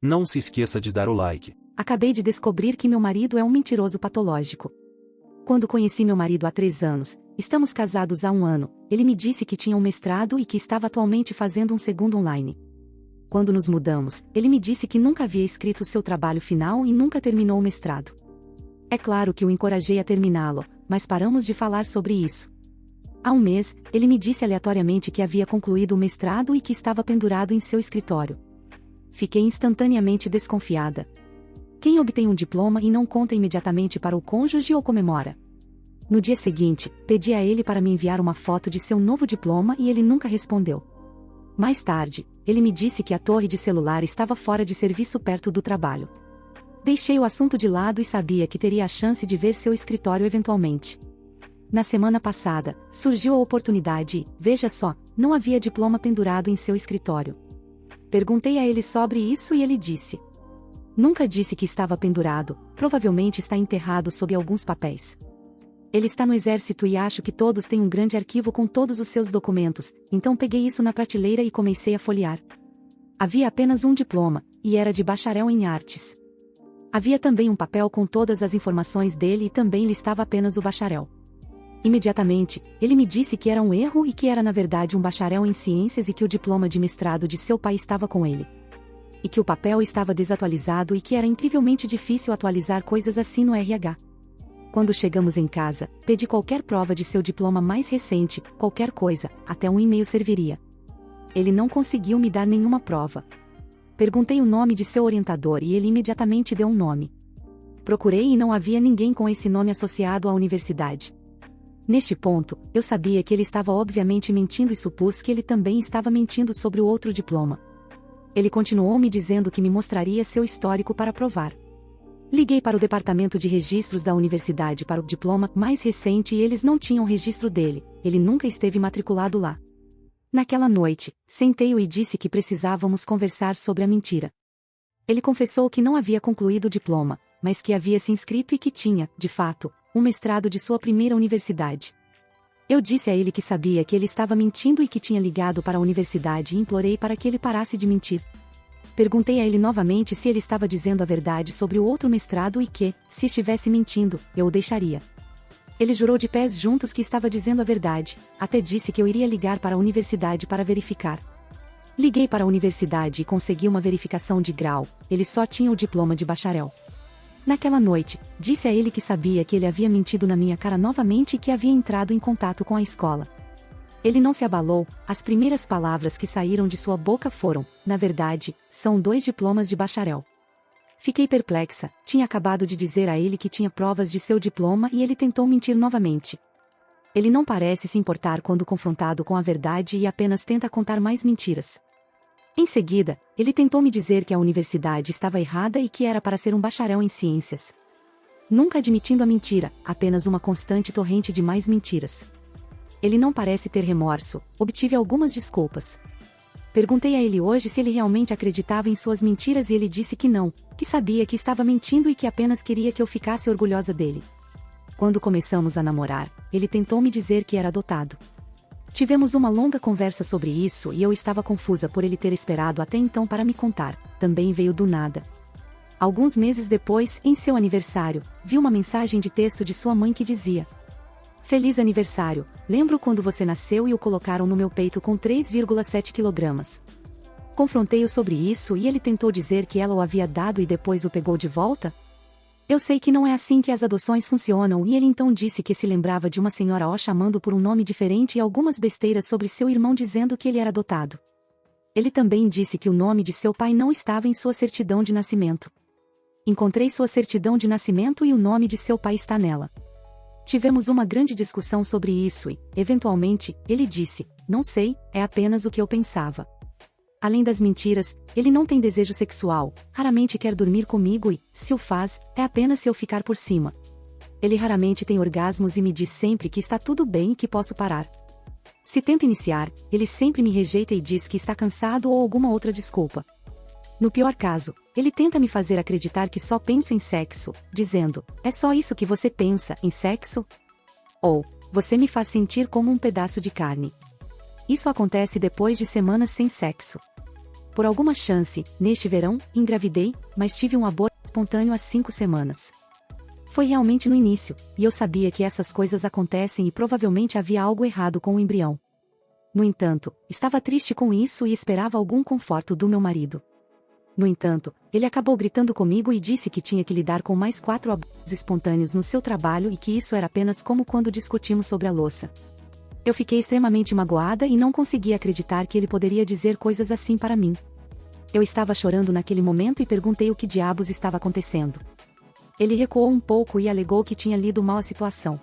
Não se esqueça de dar o like. Acabei de descobrir que meu marido é um mentiroso patológico. Quando conheci meu marido há 3 anos, estamos casados há 1 ano, ele me disse que tinha um mestrado e que estava atualmente fazendo um segundo online. Quando nos mudamos, ele me disse que nunca havia escrito seu trabalho final e nunca terminou o mestrado. É claro que o encorajei a terminá-lo, mas paramos de falar sobre isso. Há 1 mês, ele me disse aleatoriamente que havia concluído o mestrado e que estava pendurado em seu escritório. Fiquei instantaneamente desconfiada. Quem obtém um diploma e não conta imediatamente para o cônjuge ou comemora? No dia seguinte, pedi a ele para me enviar uma foto de seu novo diploma e ele nunca respondeu. Mais tarde, ele me disse que a torre de celular estava fora de serviço perto do trabalho. Deixei o assunto de lado e sabia que teria a chance de ver seu escritório eventualmente. Na semana passada, surgiu a oportunidade e, veja só, não havia diploma pendurado em seu escritório. Perguntei a ele sobre isso e ele disse: nunca disse que estava pendurado, provavelmente está enterrado sob alguns papéis. Ele está no exército e acho que todos têm um grande arquivo com todos os seus documentos, então peguei isso na prateleira e comecei a folhear. Havia apenas um diploma, e era de bacharel em artes. Havia também um papel com todas as informações dele e também listava apenas o bacharel. Imediatamente, ele me disse que era um erro e que era na verdade um bacharel em ciências e que o diploma de mestrado de seu pai estava com ele. E que o papel estava desatualizado e que era incrivelmente difícil atualizar coisas assim no RH. Quando chegamos em casa, pedi qualquer prova de seu diploma mais recente, qualquer coisa, até um e-mail serviria. Ele não conseguiu me dar nenhuma prova. Perguntei o nome de seu orientador e ele imediatamente deu um nome. Procurei e não havia ninguém com esse nome associado à universidade. Neste ponto, eu sabia que ele estava obviamente mentindo e supus que ele também estava mentindo sobre o outro diploma. Ele continuou me dizendo que me mostraria seu histórico para provar. Liguei para o departamento de registros da universidade para o diploma mais recente e eles não tinham registro dele, ele nunca esteve matriculado lá. Naquela noite, sentei-o e disse que precisávamos conversar sobre a mentira. Ele confessou que não havia concluído o diploma, mas que havia se inscrito e que tinha, de fato, um mestrado de sua primeira universidade. Eu disse a ele que sabia que ele estava mentindo e que tinha ligado para a universidade e implorei para que ele parasse de mentir. Perguntei a ele novamente se ele estava dizendo a verdade sobre o outro mestrado e que, se estivesse mentindo, eu o deixaria. Ele jurou de pés juntos que estava dizendo a verdade, até disse que eu iria ligar para a universidade para verificar. Liguei para a universidade e consegui uma verificação de grau, ele só tinha o diploma de bacharel. Naquela noite, disse a ele que sabia que ele havia mentido na minha cara novamente e que havia entrado em contato com a escola. Ele não se abalou, as primeiras palavras que saíram de sua boca foram: na verdade, são 2 diplomas de bacharel. Fiquei perplexa, tinha acabado de dizer a ele que tinha provas de seu diploma e ele tentou mentir novamente. Ele não parece se importar quando confrontado com a verdade e apenas tenta contar mais mentiras. Em seguida, ele tentou me dizer que a universidade estava errada e que era para ser um bacharel em ciências. Nunca admitindo a mentira, apenas uma constante torrente de mais mentiras. Ele não parece ter remorso, obtive algumas desculpas. Perguntei a ele hoje se ele realmente acreditava em suas mentiras e ele disse que não, que sabia que estava mentindo e que apenas queria que eu ficasse orgulhosa dele. Quando começamos a namorar, ele tentou me dizer que era adotado. Tivemos uma longa conversa sobre isso e eu estava confusa por ele ter esperado até então para me contar, também veio do nada. Alguns meses depois, em seu aniversário, vi uma mensagem de texto de sua mãe que dizia: Feliz aniversário, lembro quando você nasceu e o colocaram no meu peito com 3,7 kg. Confrontei-o sobre isso e ele tentou dizer que ela o havia dado e depois o pegou de volta? Eu sei que não é assim que as adoções funcionam e ele então disse que se lembrava de uma senhora o chamando por um nome diferente e algumas besteiras sobre seu irmão dizendo que ele era adotado. Ele também disse que o nome de seu pai não estava em sua certidão de nascimento. Encontrei sua certidão de nascimento e o nome de seu pai está nela. Tivemos uma grande discussão sobre isso e, eventualmente, ele disse: não sei, é apenas o que eu pensava. Além das mentiras, ele não tem desejo sexual, raramente quer dormir comigo e, se o faz, é apenas se eu ficar por cima. Ele raramente tem orgasmos e me diz sempre que está tudo bem e que posso parar. Se tento iniciar, ele sempre me rejeita e diz que está cansado ou alguma outra desculpa. No pior caso, ele tenta me fazer acreditar que só penso em sexo, dizendo: é só isso que você pensa, em sexo? Ou, você me faz sentir como um pedaço de carne. Isso acontece depois de semanas sem sexo. Por alguma chance, neste verão, engravidei, mas tive um aborto espontâneo há 5 semanas. Foi realmente no início, e eu sabia que essas coisas acontecem e provavelmente havia algo errado com o embrião. No entanto, estava triste com isso e esperava algum conforto do meu marido. No entanto, ele acabou gritando comigo e disse que tinha que lidar com mais 4 abortos espontâneos no seu trabalho e que isso era apenas como quando discutimos sobre a louça. Eu fiquei extremamente magoada e não conseguia acreditar que ele poderia dizer coisas assim para mim. Eu estava chorando naquele momento e perguntei o que diabos estava acontecendo. Ele recuou um pouco e alegou que tinha lido mal a situação.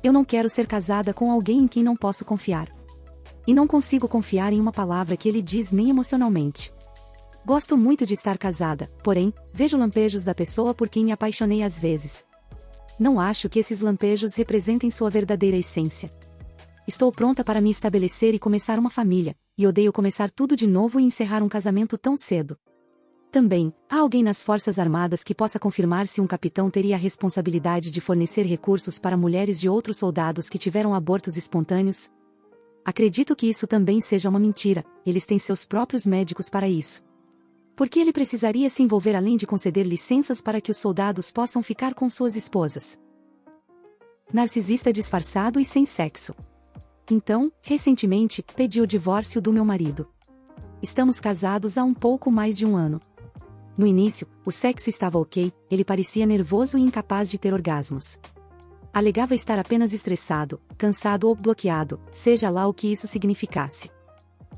Eu não quero ser casada com alguém em quem não posso confiar. E não consigo confiar em uma palavra que ele diz nem emocionalmente. Gosto muito de estar casada, porém, vejo lampejos da pessoa por quem me apaixonei às vezes. Não acho que esses lampejos representem sua verdadeira essência. Estou pronta para me estabelecer e começar uma família, e odeio começar tudo de novo e encerrar um casamento tão cedo. Também, há alguém nas Forças Armadas que possa confirmar se um capitão teria a responsabilidade de fornecer recursos para mulheres de outros soldados que tiveram abortos espontâneos? Acredito que isso também seja uma mentira, eles têm seus próprios médicos para isso. Por que ele precisaria se envolver além de conceder licenças para que os soldados possam ficar com suas esposas? Narcisista disfarçado e sem sexo. Então, recentemente, pedi o divórcio do meu marido. Estamos casados há um pouco mais de um ano. No início, o sexo estava ok, ele parecia nervoso e incapaz de ter orgasmos. Alegava estar apenas estressado, cansado ou bloqueado, seja lá o que isso significasse.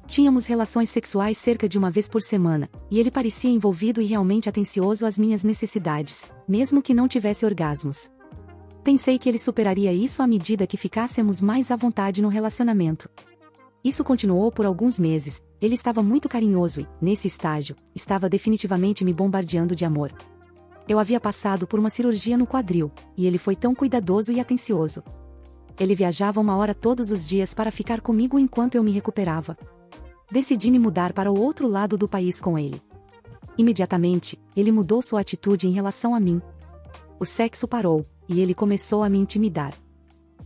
Tínhamos relações sexuais cerca de uma vez por semana, e ele parecia envolvido e realmente atencioso às minhas necessidades, mesmo que não tivesse orgasmos. Pensei que ele superaria isso à medida que ficássemos mais à vontade no relacionamento. Isso continuou por alguns meses, ele estava muito carinhoso e, nesse estágio, estava definitivamente me bombardeando de amor. Eu havia passado por uma cirurgia no quadril, e ele foi tão cuidadoso e atencioso. Ele viajava 1 hora todos os dias para ficar comigo enquanto eu me recuperava. Decidi me mudar para o outro lado do país com ele. Imediatamente, ele mudou sua atitude em relação a mim. O sexo parou, e ele começou a me intimidar.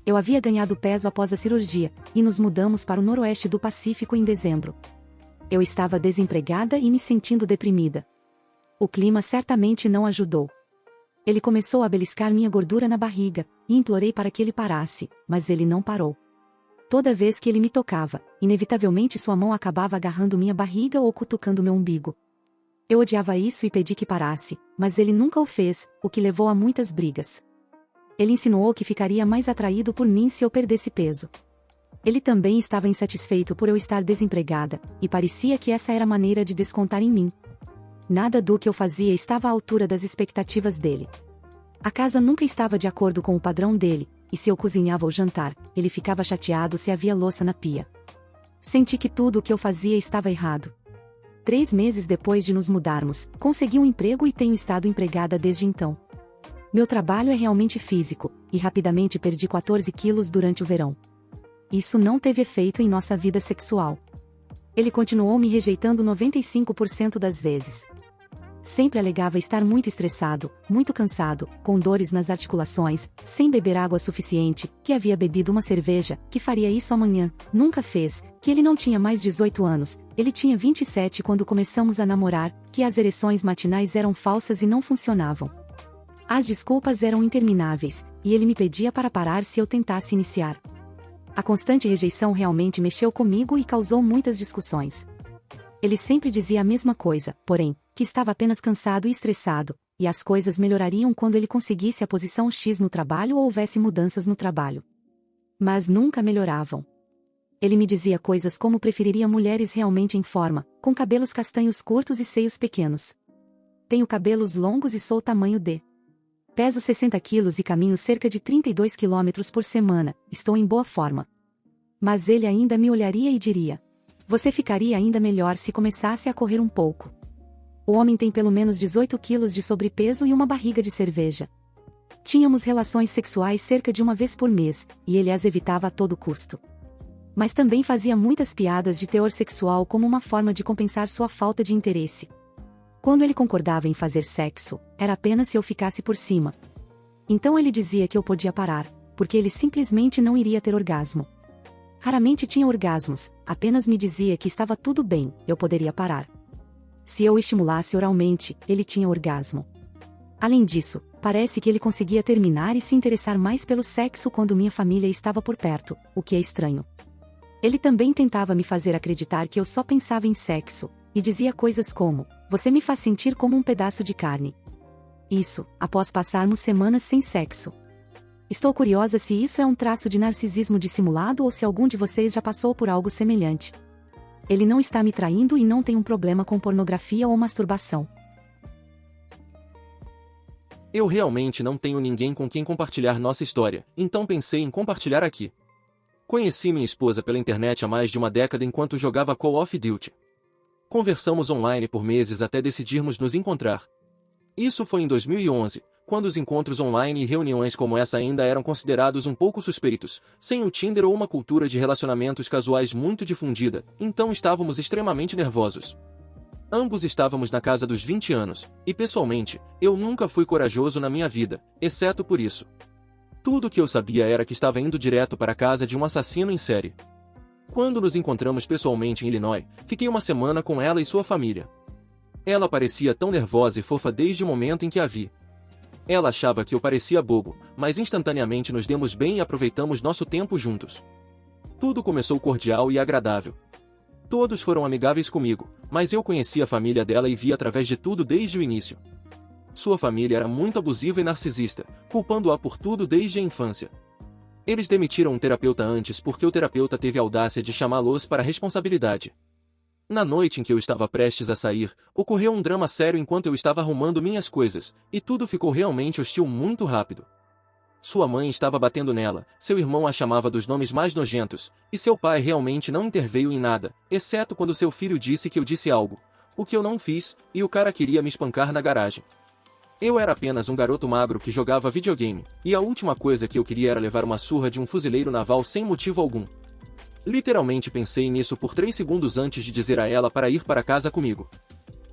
Eu havia ganhado peso após a cirurgia, e nos mudamos para o noroeste do Pacífico em dezembro. Eu estava desempregada e me sentindo deprimida. O clima certamente não ajudou. Ele começou a beliscar minha gordura na barriga, e implorei para que ele parasse, mas ele não parou. Toda vez que ele me tocava, inevitavelmente sua mão acabava agarrando minha barriga ou cutucando meu umbigo. Eu odiava isso e pedi que parasse, mas ele nunca o fez, o que levou a muitas brigas. Ele insinuou que ficaria mais atraído por mim se eu perdesse peso. Ele também estava insatisfeito por eu estar desempregada, e parecia que essa era a maneira de descontar em mim. Nada do que eu fazia estava à altura das expectativas dele. A casa nunca estava de acordo com o padrão dele, e se eu cozinhava ou jantar, ele ficava chateado se havia louça na pia. Senti que tudo o que eu fazia estava errado. 3 meses depois de nos mudarmos, consegui um emprego e tenho estado empregada desde então. Meu trabalho é realmente físico, e rapidamente perdi 14 quilos durante o verão. Isso não teve efeito em nossa vida sexual. Ele continuou me rejeitando 95% das vezes. Sempre alegava estar muito estressado, muito cansado, com dores nas articulações, sem beber água suficiente, que havia bebido uma cerveja, que faria isso amanhã, nunca fez, que ele não tinha mais 18 anos, ele tinha 27 quando começamos a namorar, que as ereções matinais eram falsas e não funcionavam. As desculpas eram intermináveis, e ele me pedia para parar se eu tentasse iniciar. A constante rejeição realmente mexeu comigo e causou muitas discussões. Ele sempre dizia a mesma coisa, porém, que estava apenas cansado e estressado, e as coisas melhorariam quando ele conseguisse a posição X no trabalho ou houvesse mudanças no trabalho. Mas nunca melhoravam. Ele me dizia coisas como preferiria mulheres realmente em forma, com cabelos castanhos curtos e seios pequenos. Tenho cabelos longos e sou tamanho D. Peso 60 quilos e caminho cerca de 32 quilômetros por semana, estou em boa forma. Mas ele ainda me olharia e diria: você ficaria ainda melhor se começasse a correr um pouco. O homem tem pelo menos 18 quilos de sobrepeso e uma barriga de cerveja. Tínhamos relações sexuais cerca de 1 vez por mês, e ele as evitava a todo custo. Mas também fazia muitas piadas de teor sexual como uma forma de compensar sua falta de interesse. Quando ele concordava em fazer sexo, era apenas se eu ficasse por cima. Então ele dizia que eu podia parar, porque ele simplesmente não iria ter orgasmo. Raramente tinha orgasmos, apenas me dizia que estava tudo bem, eu poderia parar. Se eu o estimulasse oralmente, ele tinha orgasmo. Além disso, parece que ele conseguia terminar e se interessar mais pelo sexo quando minha família estava por perto, o que é estranho. Ele também tentava me fazer acreditar que eu só pensava em sexo, e dizia coisas como: "Você me faz sentir como um pedaço de carne." Isso, após passarmos semanas sem sexo. Estou curiosa se isso é um traço de narcisismo dissimulado ou se algum de vocês já passou por algo semelhante. Ele não está me traindo e não tem um problema com pornografia ou masturbação. Eu realmente não tenho ninguém com quem compartilhar nossa história, então pensei em compartilhar aqui. Conheci minha esposa pela internet há mais de uma década enquanto jogava Call of Duty. Conversamos online por meses até decidirmos nos encontrar. Isso foi em 2011, quando os encontros online e reuniões como essa ainda eram considerados um pouco suspeitos, sem o Tinder ou uma cultura de relacionamentos casuais muito difundida, então estávamos extremamente nervosos. Ambos estávamos na casa dos 20 anos, e pessoalmente, eu nunca fui corajoso na minha vida, exceto por isso. Tudo o que eu sabia era que estava indo direto para a casa de um assassino em série. Quando nos encontramos pessoalmente em Illinois, fiquei uma semana com ela e sua família. Ela parecia tão nervosa e fofa desde o momento em que a vi. Ela achava que eu parecia bobo, mas instantaneamente nos demos bem e aproveitamos nosso tempo juntos. Tudo começou cordial e agradável. Todos foram amigáveis comigo, mas eu conhecia a família dela e vi através de tudo desde o início. Sua família era muito abusiva e narcisista, culpando-a por tudo desde a infância. Eles demitiram um terapeuta antes porque o terapeuta teve a audácia de chamá-los para a responsabilidade. Na noite em que eu estava prestes a sair, ocorreu um drama sério enquanto eu estava arrumando minhas coisas, e tudo ficou realmente hostil muito rápido. Sua mãe estava batendo nela, seu irmão a chamava dos nomes mais nojentos, e seu pai realmente não interveio em nada, exceto quando seu filho disse que eu disse algo, o que eu não fiz, e o cara queria me espancar na garagem. Eu era apenas um garoto magro que jogava videogame, e a última coisa que eu queria era levar uma surra de um fuzileiro naval sem motivo algum. Literalmente pensei nisso por 3 segundos antes de dizer a ela para ir para casa comigo.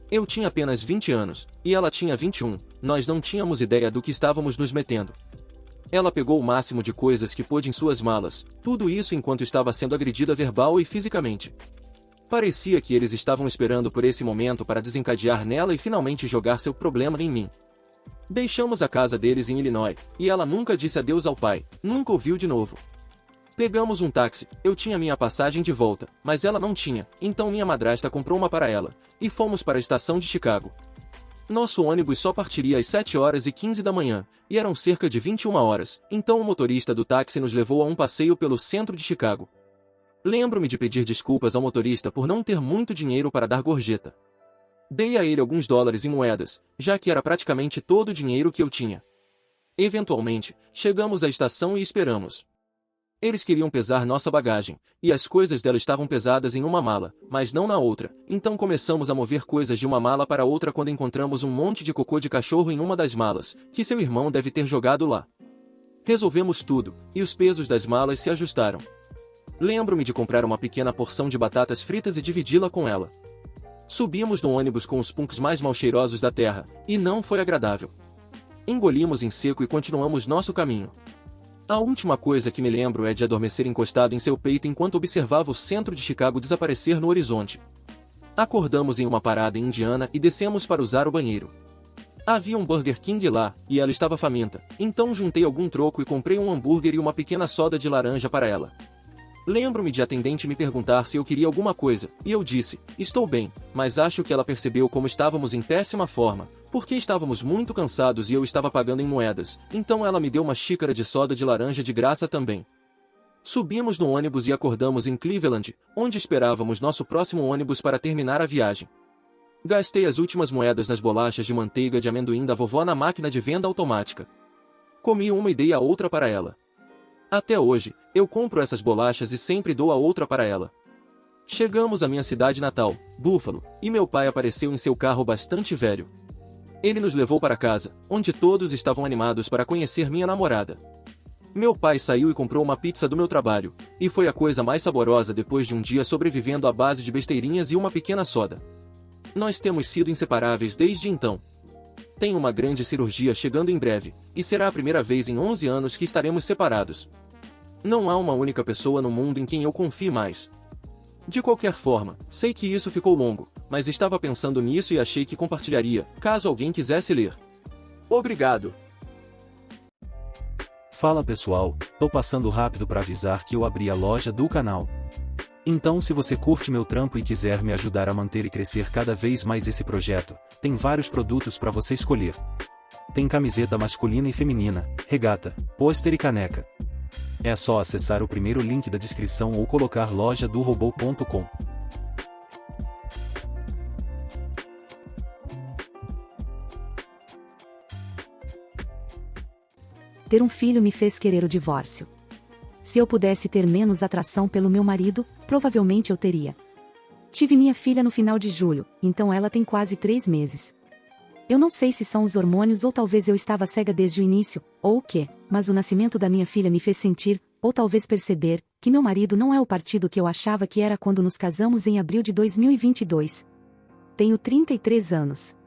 Eu tinha apenas 20 anos, e ela tinha 21, nós não tínhamos ideia do que estávamos nos metendo. Ela pegou o máximo de coisas que pôde em suas malas, tudo isso enquanto estava sendo agredida verbal e fisicamente. Parecia que eles estavam esperando por esse momento para desencadear nela e finalmente jogar seu problema em mim. Deixamos a casa deles em Illinois, e ela nunca disse adeus ao pai, nunca o viu de novo. Pegamos um táxi, eu tinha minha passagem de volta, mas ela não tinha, então minha madrasta comprou uma para ela, e fomos para a estação de Chicago. Nosso ônibus só partiria às 7h15 da manhã, e eram cerca de 21 horas, então o motorista do táxi nos levou a um passeio pelo centro de Chicago. Lembro-me de pedir desculpas ao motorista por não ter muito dinheiro para dar gorjeta. Dei a ele alguns dólares em moedas, já que era praticamente todo o dinheiro que eu tinha. Eventualmente, chegamos à estação e esperamos. Eles queriam pesar nossa bagagem, e as coisas dela estavam pesadas em uma mala, mas não na outra, então começamos a mover coisas de uma mala para outra quando encontramos um monte de cocô de cachorro em uma das malas, que seu irmão deve ter jogado lá. Resolvemos tudo, e os pesos das malas se ajustaram. Lembro-me de comprar uma pequena porção de batatas fritas e dividi-la com ela. Subimos no ônibus com os punks mais mal cheirosos da terra, e não foi agradável. Engolimos em seco e continuamos nosso caminho. A última coisa que me lembro é de adormecer encostado em seu peito enquanto observava o centro de Chicago desaparecer no horizonte. Acordamos em uma parada em Indiana e descemos para usar o banheiro. Havia um Burger King lá, e ela estava faminta, então juntei algum troco e comprei um hambúrguer e uma pequena soda de laranja para ela. Lembro-me de atendente me perguntar se eu queria alguma coisa, e eu disse, estou bem, mas acho que ela percebeu como estávamos em péssima forma, porque estávamos muito cansados e eu estava pagando em moedas, então ela me deu uma xícara de soda de laranja de graça também. Subimos no ônibus e acordamos em Cleveland, onde esperávamos nosso próximo ônibus para terminar a viagem. Gastei as últimas moedas nas bolachas de manteiga de amendoim da vovó na máquina de venda automática. Comi uma e dei a outra para ela. Até hoje, eu compro essas bolachas e sempre dou a outra para ela. Chegamos à minha cidade natal, Buffalo, e meu pai apareceu em seu carro bastante velho. Ele nos levou para casa, onde todos estavam animados para conhecer minha namorada. Meu pai saiu e comprou uma pizza do meu trabalho, e foi a coisa mais saborosa depois de um dia sobrevivendo à base de besteirinhas e uma pequena soda. Nós temos sido inseparáveis desde então. Tenho uma grande cirurgia chegando em breve, e será a primeira vez em 11 anos que estaremos separados. Não há uma única pessoa no mundo em quem eu confie mais. De qualquer forma, sei que isso ficou longo, mas estava pensando nisso e achei que compartilharia, caso alguém quisesse ler. Obrigado. Fala pessoal, tô passando rápido para avisar que eu abri a loja do canal. Então se você curte meu trampo e quiser me ajudar a manter e crescer cada vez mais esse projeto, tem vários produtos para você escolher. Tem camiseta masculina e feminina, regata, pôster e caneca. É só acessar o primeiro link da descrição ou colocar lojadorobô.com. Ter um filho me fez querer o divórcio. Se eu pudesse ter menos atração pelo meu marido, provavelmente eu teria. Tive minha filha no final de julho, então ela tem quase 3 meses. Eu não sei se são os hormônios ou talvez eu estava cega desde o início, ou o quê, mas o nascimento da minha filha me fez sentir, ou talvez perceber, que meu marido não é o partido que eu achava que era quando nos casamos em abril de 2022. Tenho 33 anos.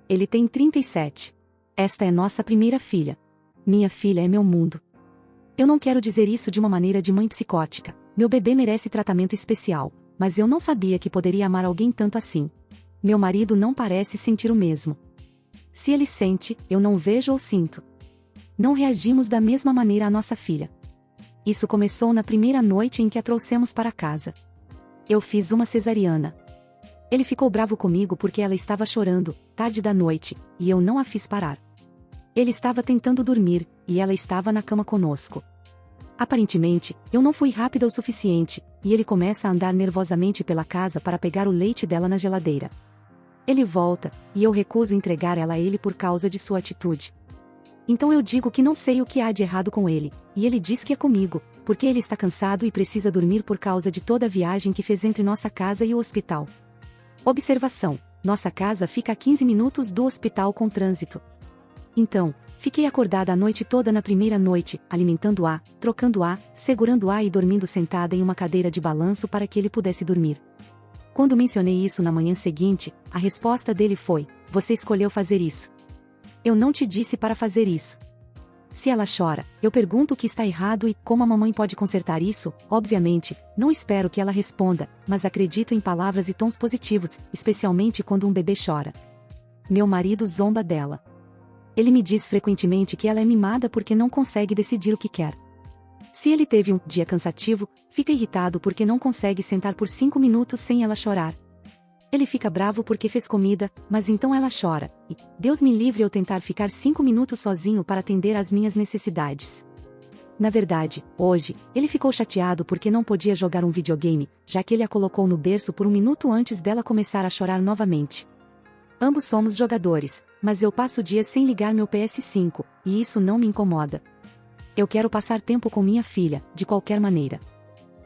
Ele tem 37. Esta é nossa primeira filha. Minha filha é meu mundo. Eu não quero dizer isso de uma maneira de mãe psicótica. Meu bebê merece tratamento especial, mas eu não sabia que poderia amar alguém tanto assim. Meu marido não parece sentir o mesmo. Se ele sente, eu não vejo ou sinto. Não reagimos da mesma maneira à nossa filha. Isso começou na primeira noite em que a trouxemos para casa. Eu fiz uma cesariana. Ele ficou bravo comigo porque ela estava chorando, tarde da noite, e eu não a fiz parar. Ele estava tentando dormir, e ela estava na cama conosco. Aparentemente, eu não fui rápida o suficiente, e ele começa a andar nervosamente pela casa para pegar o leite dela na geladeira. Ele volta, e eu recuso entregar ela a ele por causa de sua atitude. Então eu digo que não sei o que há de errado com ele, e ele diz que é comigo, porque ele está cansado e precisa dormir por causa de toda a viagem que fez entre nossa casa e o hospital. Observação: nossa casa fica a 15 minutos do hospital com trânsito. Então, fiquei acordada a noite toda na primeira noite, alimentando-a, trocando-a, segurando-a e dormindo sentada em uma cadeira de balanço para que ele pudesse dormir. Quando mencionei isso na manhã seguinte, a resposta dele foi: você escolheu fazer isso. Eu não te disse para fazer isso. Se ela chora, eu pergunto o que está errado e como a mamãe pode consertar isso. Obviamente, não espero que ela responda, mas acredito em palavras e tons positivos, especialmente quando um bebê chora. Meu marido zomba dela. Ele me diz frequentemente que ela é mimada porque não consegue decidir o que quer. Se ele teve um dia cansativo, fica irritado porque não consegue sentar por 5 minutos sem ela chorar. Ele fica bravo porque fez comida, mas então ela chora, e, Deus me livre eu tentar ficar 5 minutos sozinho para atender às minhas necessidades. Na verdade, hoje, ele ficou chateado porque não podia jogar um videogame, já que ele a colocou no berço por 1 minuto antes dela começar a chorar novamente. Ambos somos jogadores, mas eu passo dias sem ligar meu PS5, e isso não me incomoda. Eu quero passar tempo com minha filha, de qualquer maneira.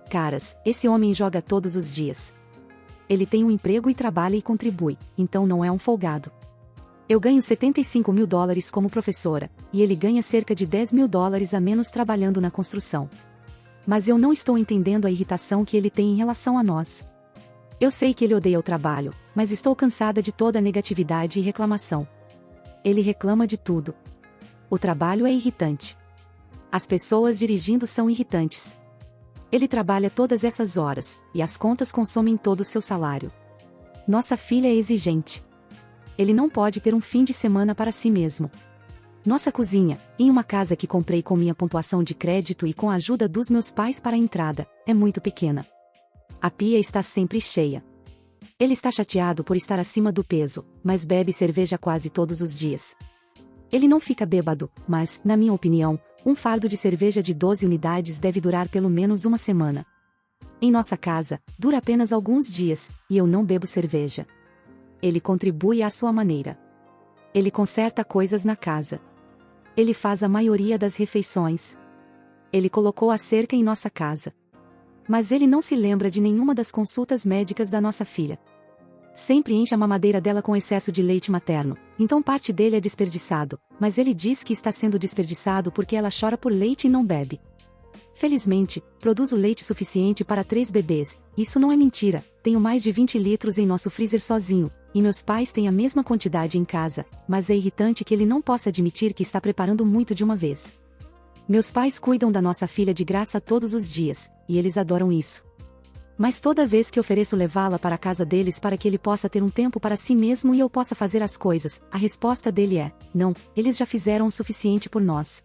Caras, esse homem joga todos os dias. Ele tem um emprego e trabalha e contribui, então não é um folgado. Eu ganho $75 mil como professora, e ele ganha cerca de $10 mil a menos trabalhando na construção. Mas eu não estou entendendo a irritação que ele tem em relação a nós. Eu sei que ele odeia o trabalho, mas estou cansada de toda a negatividade e reclamação. Ele reclama de tudo. O trabalho é irritante. As pessoas dirigindo são irritantes. Ele trabalha todas essas horas, e as contas consomem todo o seu salário. Nossa filha é exigente. Ele não pode ter um fim de semana para si mesmo. Nossa cozinha, em uma casa que comprei com minha pontuação de crédito e com a ajuda dos meus pais para a entrada, é muito pequena. A pia está sempre cheia. Ele está chateado por estar acima do peso, mas bebe cerveja quase todos os dias. Ele não fica bêbado, mas, na minha opinião, um fardo de cerveja de 12 unidades deve durar pelo menos uma semana. Em nossa casa, dura apenas alguns dias, e eu não bebo cerveja. Ele contribui à sua maneira. Ele conserta coisas na casa. Ele faz a maioria das refeições. Ele colocou a cerca em nossa casa. Mas ele não se lembra de nenhuma das consultas médicas da nossa filha. Sempre enche a mamadeira dela com excesso de leite materno, então parte dele é desperdiçado, mas ele diz que está sendo desperdiçado porque ela chora por leite e não bebe. Felizmente, produzo leite suficiente para 3 bebês, isso não é mentira, tenho mais de 20 litros em nosso freezer sozinho, e meus pais têm a mesma quantidade em casa, mas é irritante que ele não possa admitir que está preparando muito de uma vez. Meus pais cuidam da nossa filha de graça todos os dias, e eles adoram isso. Mas toda vez que ofereço levá-la para a casa deles para que ele possa ter um tempo para si mesmo e eu possa fazer as coisas, a resposta dele é: não, eles já fizeram o suficiente por nós.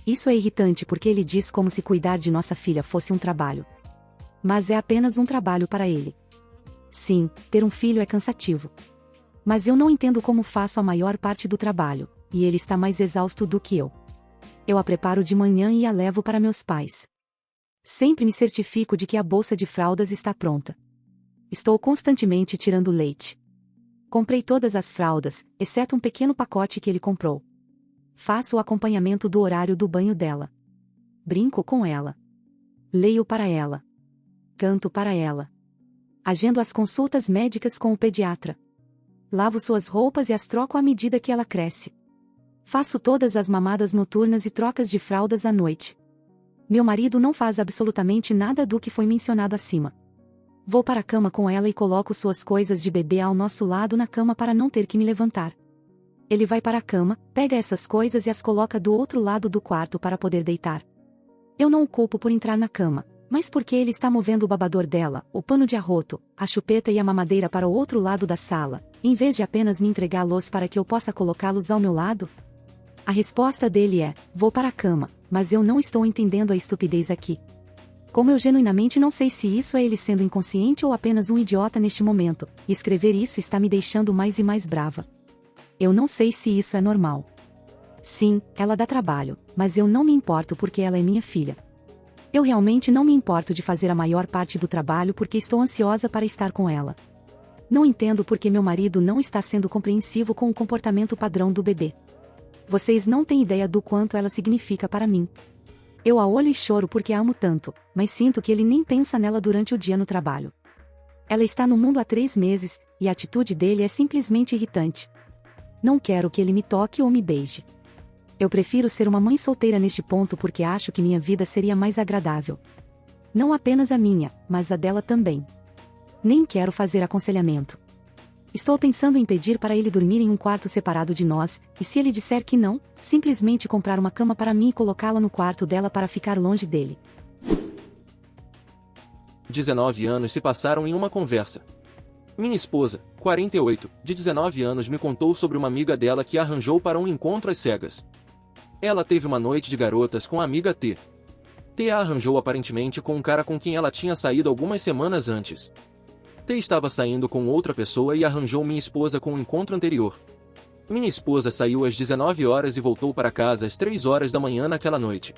Isso é irritante porque ele diz como se cuidar de nossa filha fosse um trabalho. Mas é apenas um trabalho para ele. Sim, ter um filho é cansativo. Mas eu não entendo como faço a maior parte do trabalho, e ele está mais exausto do que eu. Eu a preparo de manhã e a levo para meus pais. Sempre me certifico de que a bolsa de fraldas está pronta. Estou constantemente tirando leite. Comprei todas as fraldas, exceto um pequeno pacote que ele comprou. Faço o acompanhamento do horário do banho dela. Brinco com ela. Leio para ela. Canto para ela. Agendo as consultas médicas com o pediatra. Lavo suas roupas e as troco à medida que ela cresce. Faço todas as mamadas noturnas e trocas de fraldas à noite. Meu marido não faz absolutamente nada do que foi mencionado acima. Vou para a cama com ela e coloco suas coisas de bebê ao nosso lado na cama para não ter que me levantar. Ele vai para a cama, pega essas coisas e as coloca do outro lado do quarto para poder deitar. Eu não o culpo por entrar na cama, mas porque ele está movendo o babador dela, o pano de arroto, a chupeta e a mamadeira para o outro lado da sala, em vez de apenas me entregá-los para que eu possa colocá-los ao meu lado? A resposta dele é: vou para a cama, mas eu não estou entendendo a estupidez aqui. Como eu genuinamente não sei se isso é ele sendo inconsciente ou apenas um idiota neste momento, e escrever isso está me deixando mais e mais brava. Eu não sei se isso é normal. Sim, ela dá trabalho, mas eu não me importo porque ela é minha filha. Eu realmente não me importo de fazer a maior parte do trabalho porque estou ansiosa para estar com ela. Não entendo porque meu marido não está sendo compreensivo com o comportamento padrão do bebê. Vocês não têm ideia do quanto ela significa para mim. Eu a olho e choro porque a amo tanto, mas sinto que ele nem pensa nela durante o dia no trabalho. Ela está no mundo há 3 meses, e a atitude dele é simplesmente irritante. Não quero que ele me toque ou me beije. Eu prefiro ser uma mãe solteira neste ponto porque acho que minha vida seria mais agradável. Não apenas a minha, mas a dela também. Nem quero fazer aconselhamento. Estou pensando em pedir para ele dormir em um quarto separado de nós, e se ele disser que não, simplesmente comprar uma cama para mim e colocá-la no quarto dela para ficar longe dele. 19 anos se passaram em uma conversa. Minha esposa, 48, de 19 anos me contou sobre uma amiga dela que arranjou para um encontro às cegas. Ela teve uma noite de garotas com a amiga T. T a arranjou aparentemente com um cara com quem ela tinha saído algumas semanas antes. T estava saindo com outra pessoa e arranjou minha esposa com o encontro anterior. Minha esposa saiu às 19 horas e voltou para casa às 3 horas da manhã naquela noite.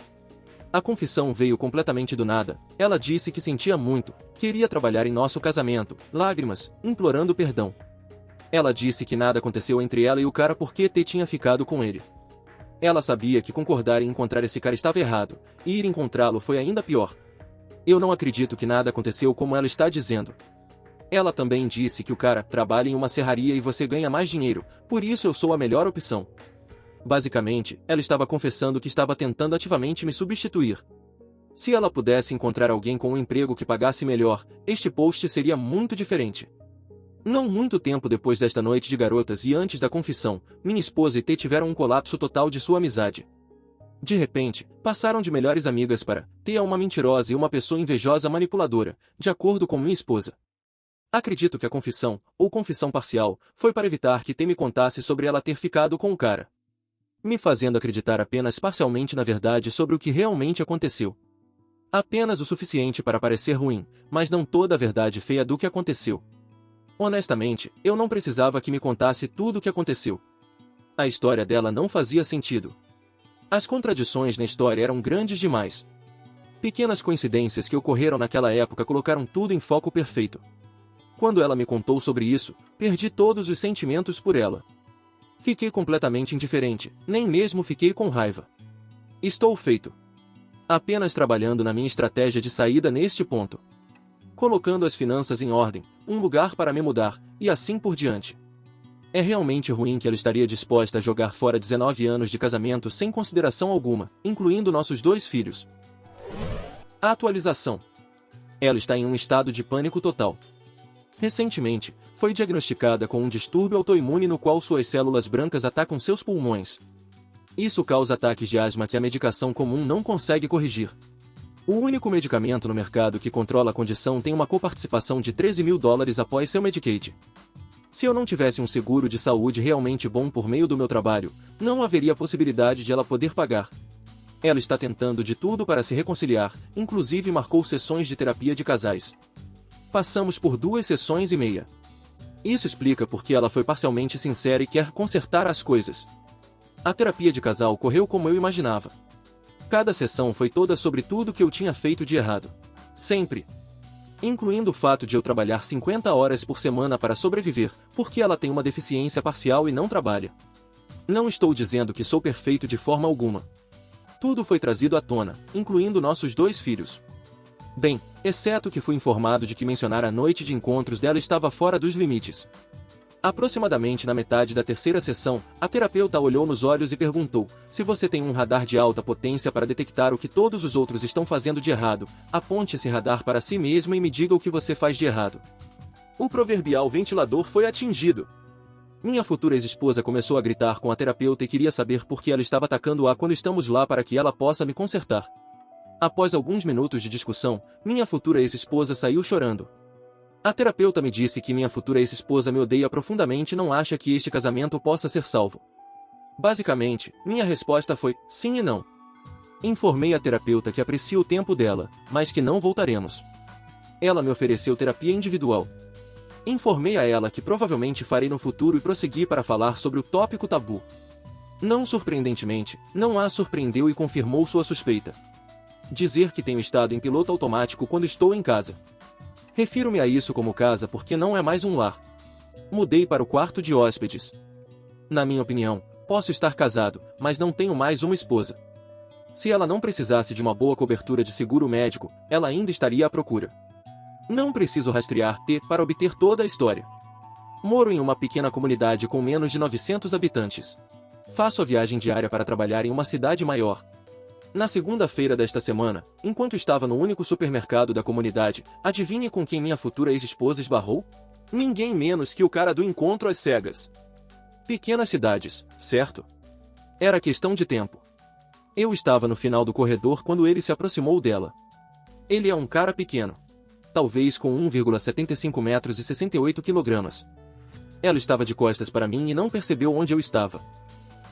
A confissão veio completamente do nada. Ela disse que sentia muito, queria trabalhar em nosso casamento, lágrimas, implorando perdão. Ela disse que nada aconteceu entre ela e o cara porque T tinha ficado com ele. Ela sabia que concordar em encontrar esse cara estava errado, e ir encontrá-lo foi ainda pior. Eu não acredito que nada aconteceu como ela está dizendo. Ela também disse que o cara trabalha em uma serraria e você ganha mais dinheiro, por isso eu sou a melhor opção. Basicamente, ela estava confessando que estava tentando ativamente me substituir. Se ela pudesse encontrar alguém com um emprego que pagasse melhor, este post seria muito diferente. Não muito tempo depois desta noite de garotas e antes da confissão, minha esposa e T tiveram um colapso total de sua amizade. De repente, passaram de melhores amigas para T a uma mentirosa e uma pessoa invejosa manipuladora, de acordo com minha esposa. Acredito que a confissão, ou confissão parcial, foi para evitar que T me contasse sobre ela ter ficado com o cara, me fazendo acreditar apenas parcialmente na verdade sobre o que realmente aconteceu. Apenas o suficiente para parecer ruim, mas não toda a verdade feia do que aconteceu. Honestamente, eu não precisava que me contasse tudo o que aconteceu. A história dela não fazia sentido. As contradições na história eram grandes demais. Pequenas coincidências que ocorreram naquela época colocaram tudo em foco perfeito. Quando ela me contou sobre isso, perdi todos os sentimentos por ela. Fiquei completamente indiferente, nem mesmo fiquei com raiva. Estou feito. Apenas trabalhando na minha estratégia de saída neste ponto. Colocando as finanças em ordem, um lugar para me mudar, e assim por diante. É realmente ruim que ela estaria disposta a jogar fora 19 anos de casamento sem consideração alguma, incluindo nossos 2 filhos. A atualização. Ela está em um estado de pânico total. Recentemente, foi diagnosticada com um distúrbio autoimune no qual suas células brancas atacam seus pulmões. Isso causa ataques de asma que a medicação comum não consegue corrigir. O único medicamento no mercado que controla a condição tem uma coparticipação de $13.000 após seu Medicaid. Se eu não tivesse um seguro de saúde realmente bom por meio do meu trabalho, não haveria possibilidade de ela poder pagar. Ela está tentando de tudo para se reconciliar, inclusive marcou sessões de terapia de casais. Passamos por 2 sessões e meia. Isso explica porque ela foi parcialmente sincera e quer consertar as coisas. A terapia de casal correu como eu imaginava. Cada sessão foi toda sobre tudo que eu tinha feito de errado. Sempre. Incluindo o fato de eu trabalhar 50 horas por semana para sobreviver, porque ela tem uma deficiência parcial e não trabalha. Não estou dizendo que sou perfeito de forma alguma. Tudo foi trazido à tona, incluindo nossos 2 filhos. Bem, exceto que fui informado de que mencionar a noite de encontros dela estava fora dos limites. Aproximadamente na metade da 3ª sessão, a terapeuta olhou nos olhos e perguntou: se você tem um radar de alta potência para detectar o que todos os outros estão fazendo de errado, aponte esse radar para si mesmo e me diga o que você faz de errado. O proverbial ventilador foi atingido. Minha futura ex-esposa começou a gritar com a terapeuta e queria saber por que ela estava atacando-a quando estamos lá para que ela possa me consertar. Após alguns minutos de discussão, minha futura ex-esposa saiu chorando. A terapeuta me disse que minha futura ex-esposa me odeia profundamente e não acha que este casamento possa ser salvo. Basicamente, minha resposta foi sim e não. Informei a terapeuta que aprecio o tempo dela, mas que não voltaremos. Ela me ofereceu terapia individual. Informei a ela que provavelmente farei no futuro e prossegui para falar sobre o tópico tabu. Não surpreendentemente, não a surpreendeu e confirmou sua suspeita. Dizer que tenho estado em piloto automático quando estou em casa. Refiro-me a isso como casa porque não é mais um lar. Mudei para o quarto de hóspedes. Na minha opinião, posso estar casado, mas não tenho mais uma esposa. Se ela não precisasse de uma boa cobertura de seguro médico, ela ainda estaria à procura. Não preciso rastrear T para obter toda a história. Moro em uma pequena comunidade com menos de 900 habitantes. Faço a viagem diária para trabalhar em uma cidade maior. Na segunda-feira desta semana, enquanto estava no único supermercado da comunidade, adivinhe com quem minha futura ex-esposa esbarrou? Ninguém menos que o cara do encontro às cegas. Pequenas cidades, certo? Era questão de tempo. Eu estava no final do corredor quando ele se aproximou dela. Ele é um cara pequeno. Talvez com 1,75 metros e 68 quilogramas. Ela estava de costas para mim e não percebeu onde eu estava.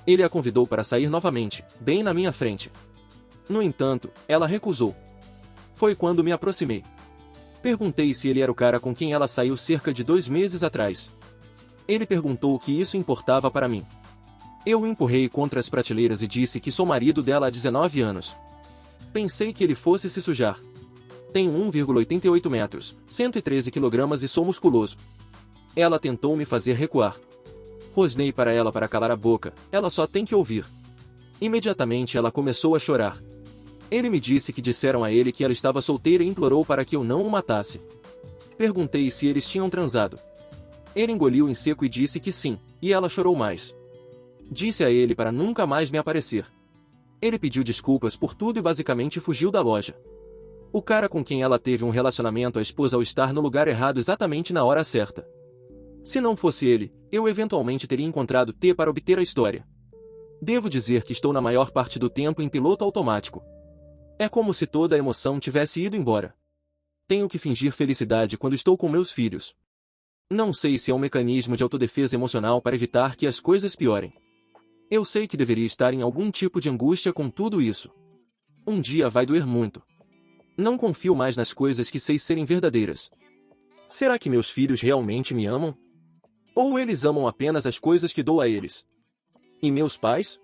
Ele a convidou para sair novamente, bem na minha frente. No entanto, ela recusou. Foi quando me aproximei. Perguntei se ele era o cara com quem ela saiu cerca de 2 meses atrás. Ele perguntou o que isso importava para mim. Eu o empurrei contra as prateleiras e disse que sou marido dela há 19 anos. Pensei que ele fosse se sujar. Tenho 1,88 metros, 113 quilogramas e sou musculoso. Ela tentou me fazer recuar. Rosnei para ela para calar a boca, ela só tem que ouvir. Imediatamente ela começou a chorar. Ele me disse que disseram a ele que ela estava solteira e implorou para que eu não o matasse. Perguntei se eles tinham transado. Ele engoliu em seco e disse que sim, e ela chorou mais. Disse a ele para nunca mais me aparecer. Ele pediu desculpas por tudo e basicamente fugiu da loja. O cara com quem ela teve um relacionamento a esposa ao estar no lugar errado exatamente na hora certa. Se não fosse ele, eu eventualmente teria encontrado T para obter a história. Devo dizer que estou na maior parte do tempo em piloto automático. É como se toda a emoção tivesse ido embora. Tenho que fingir felicidade quando estou com meus filhos. Não sei se é um mecanismo de autodefesa emocional para evitar que as coisas piorem. Eu sei que deveria estar em algum tipo de angústia com tudo isso. Um dia vai doer muito. Não confio mais nas coisas que sei serem verdadeiras. Será que meus filhos realmente me amam? Ou eles amam apenas as coisas que dou a eles? E meus pais?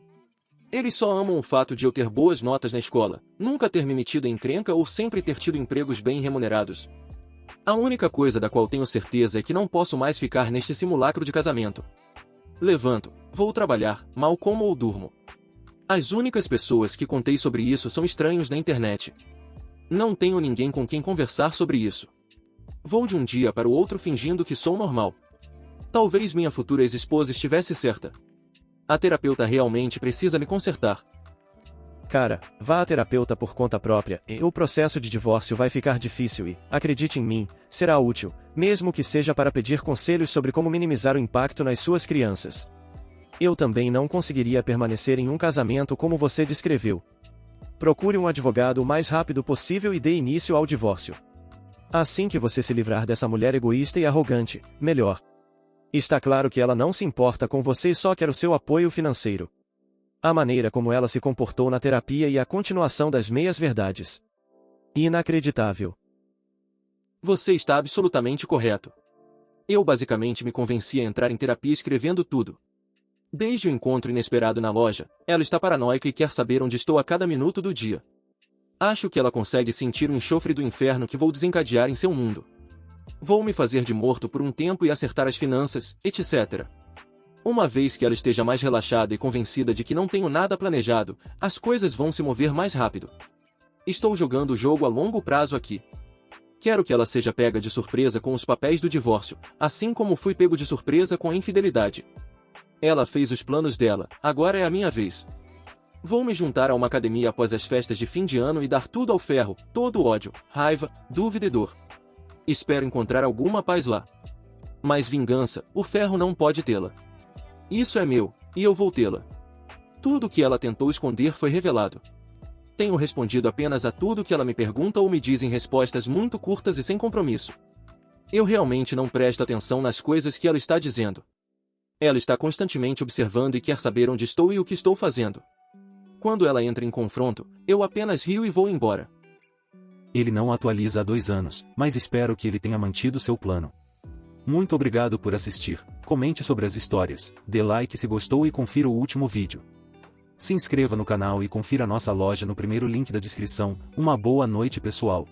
Eles só amam o fato de eu ter boas notas na escola, nunca ter me metido em encrenca ou sempre ter tido empregos bem remunerados. A única coisa da qual tenho certeza é que não posso mais ficar neste simulacro de casamento. Levanto, vou trabalhar, mal como ou durmo. As únicas pessoas que contei sobre isso são estranhos na internet. Não tenho ninguém com quem conversar sobre isso. Vou de um dia para o outro fingindo que sou normal. Talvez minha futura ex-esposa estivesse certa. A terapeuta realmente precisa me consertar. Cara, vá à terapeuta por conta própria, e o processo de divórcio vai ficar difícil e, acredite em mim, será útil, mesmo que seja para pedir conselhos sobre como minimizar o impacto nas suas crianças. Eu também não conseguiria permanecer em um casamento como você descreveu. Procure um advogado o mais rápido possível e dê início ao divórcio. Assim que você se livrar dessa mulher egoísta e arrogante, melhor. Está claro que ela não se importa com você e só quer o seu apoio financeiro. A maneira como ela se comportou na terapia e a continuação das meias-verdades. Inacreditável. Você está absolutamente correto. Eu basicamente me convenci a entrar em terapia escrevendo tudo. Desde o encontro inesperado na loja, ela está paranoica e quer saber onde estou a cada minuto do dia. Acho que ela consegue sentir o enxofre do inferno que vou desencadear em seu mundo. Vou me fazer de morto por um tempo e acertar as finanças, etc. Uma vez que ela esteja mais relaxada e convencida de que não tenho nada planejado, as coisas vão se mover mais rápido. Estou jogando o jogo a longo prazo aqui. Quero que ela seja pega de surpresa com os papéis do divórcio, assim como fui pego de surpresa com a infidelidade. Ela fez os planos dela, agora é a minha vez. Vou me juntar a uma academia após as festas de fim de ano e dar tudo ao ferro, todo ódio, raiva, dúvida e dor. Espero encontrar alguma paz lá. Mas vingança, o ferro não pode tê-la. Isso é meu, e eu vou tê-la. Tudo que ela tentou esconder foi revelado. Tenho respondido apenas a tudo que ela me pergunta ou me diz em respostas muito curtas e sem compromisso. Eu realmente não presto atenção nas coisas que ela está dizendo. Ela está constantemente observando e quer saber onde estou e o que estou fazendo. Quando ela entra em confronto, eu apenas rio e vou embora. Ele não atualiza há 2 anos, mas espero que ele tenha mantido seu plano. Muito obrigado por assistir, comente sobre as histórias, dê like se gostou e confira o último vídeo. Se inscreva no canal e confira nossa loja no primeiro link da descrição. Uma boa noite pessoal.